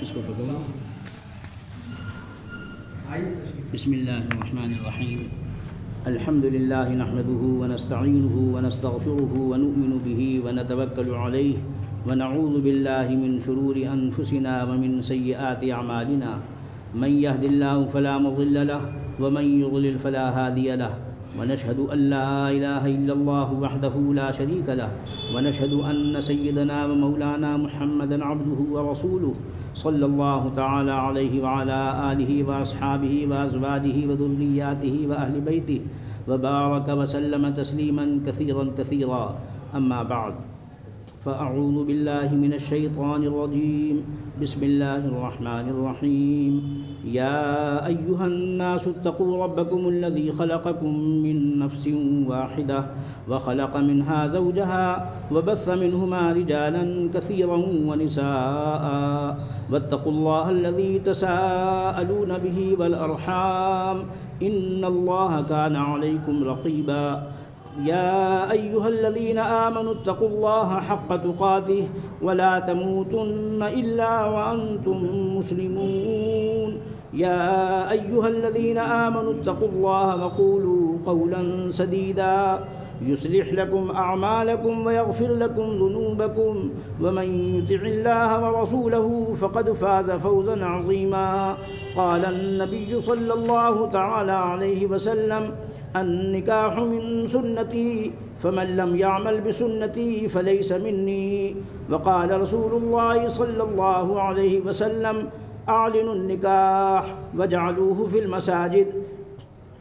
اس کو پکڑو. بسم اللہ الرحمن الرحیم. الحمد للہ نحمده ونستعینه ونستغفره ونؤمن به ونتوکل علیہ ونعوذ باللہ من شرور انفسنا ومن سیئات اعمالنا. من يهد الله فلا مضل له ومن يضلل فلا هادي له. ونشهد أن لا إله إلا الله وحده لا شريك له. ونشهد أن سيدنا ومولانا محمدا عبده ورسوله صلى الله تعالى عليه وعلى آله وأصحابه وأزواجه وذرياته وأهل بيته وبارك وسلم تسليما كثيرا كثيرا. أما بعد، فأعوذ بالله من الشيطان الرجيم. بسم الله الرحمن الرحيم. يا أيها الناس اتقوا ربكم الذي خلقكم من نفس واحدة وخلق منها زوجها وبث منهما رجالا كثيرا ونساء واتقوا الله الذي تساءلون به والأرحام إن الله كان عليكم رقيبا. يا أيها الذين آمنوا اتقوا الله حق تقاته ولا تموتن إلا وأنتم مسلمون. يا أيها الذين آمنوا اتقوا الله وقولوا قولا سديدا يصلح لكم أعمالكم ويغفر لكم ذنوبكم ومن يطع الله ورسوله فقد فاز فوزا عظيما. قال النبي صلى الله تعالى عليه وسلم: النكاح من سنتي فمن لم يعمل بسنتي فليس مني. وقال رسول الله صلى الله عليه وسلم: أعلنوا النكاح واجعلوه في المساجد.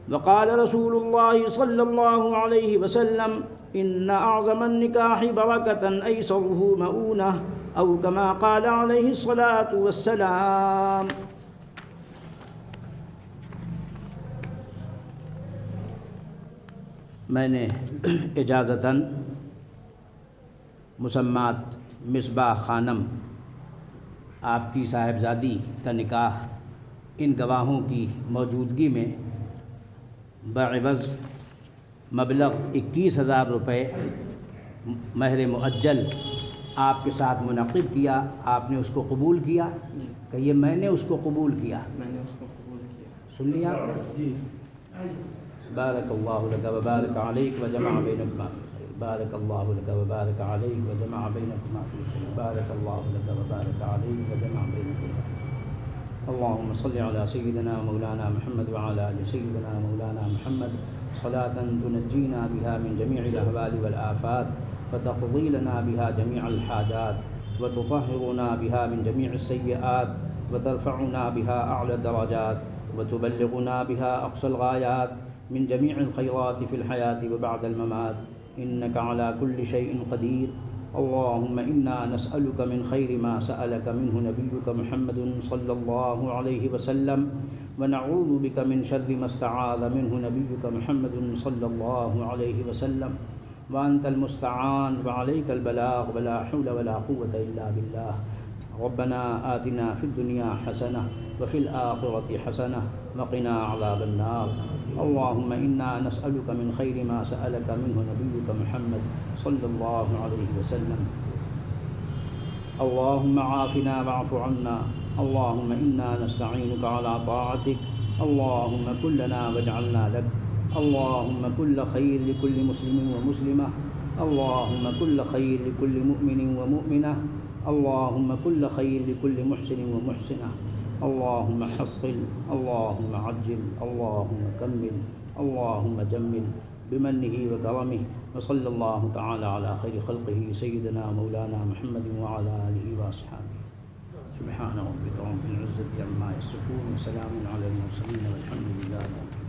وقال رسول الله صلى الله عليه وسلم: إن أعظم النكاح بركة أيسره مؤونة، أو كما قال عليه الصلاة والسلام. میں نے اجازتاً مسمات مصباح خانم آپ کی صاحبزادی کا نکاح ان گواہوں کی موجودگی میں بعوض مبلغ 21,000 روپے مہر مؤجل آپ کے ساتھ منعقد کیا. آپ نے اس کو قبول کیا؟ کہ یہ میں نے اس کو قبول کیا. میں نے اس کو قبول کیا. سن لیا آپ؟ جی. بارک اللہ لک وبارک علیک وجمع بینکما فی الخیر. بارک اللہ لک وبارک علیک وجمع بینکما فی الخیر. بارک اللہ لک وبارک علیک وجمع بینکما. اللهم صل على سيدنا مولانا محمد وعلى آل سيدنا مولانا محمد صلاة تنجينا بها من جميع الأهوال والآفات وتقضي لنا بها جميع الحاجات وتطهرنا بها من جميع السيئات وترفعنا بها أعلى الدرجات وتبلغنا بها أقصى الغايات من جميع الخيرات في الحياة وبعد الممات إنك على كل شيء قدير. اللهم إنا نسألك من خير ما سألك منه نبيك محمد صلى الله عليه وسلم ونعوذ بك من شر ما استعاذ منه نبيك محمد صلى الله عليه وسلم وأنت المستعان وعليك البلاغ ولا حول ولا قوة إلا بالله. ربنا آتنا في الدنيا حسنة وفي الآخرة حسنة وقنا عذاب النار. اللهم إنا نسألك من خير ما سألك منه نبيك محمد صلى الله عليه وسلم. اللهم عافنا واعف عنا. اللهم إنا نستعينك على طاعتك. اللهم كن لنا واجعلنا لك. اللهم كل خير لكل مسلم ومسلمة. اللهم كل خير لكل مؤمن ومؤمنة. اللهم كل خير لكل محسن ومحسنة. اللهم حصل. اللهم عجل. اللهم كمل. اللهم جمل بمنه وكرمه. وصلى الله تعالى على خير خلقه سيدنا مولانا محمد وعلى آله وأصحابه. سبحان ربك رب العزة عما يصفون وسلام على المرسلين والحمد لله.